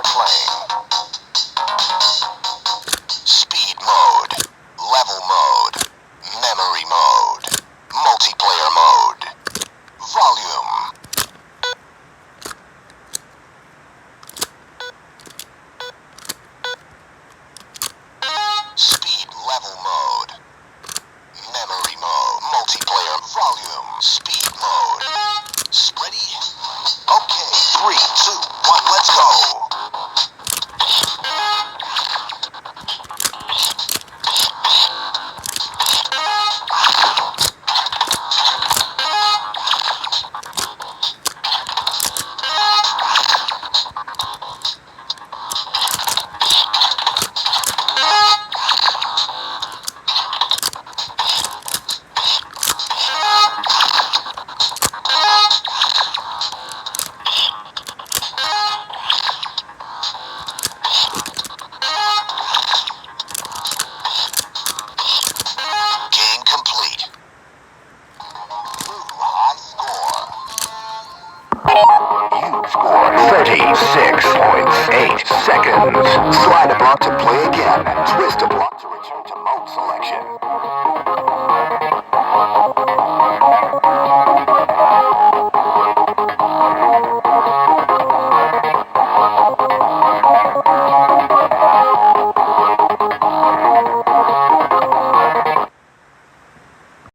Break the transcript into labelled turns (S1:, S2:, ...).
S1: playing. Speed mode, level mode, memory mode, multiplayer mode, volume. Speed level mode, memory mode, multiplayer volume, speed mode. Ready? Okay, 3, 2, 1, let's go. Game complete. Blue high score. You score 36.8 seconds. Slide a block to play again. Twist a block to return.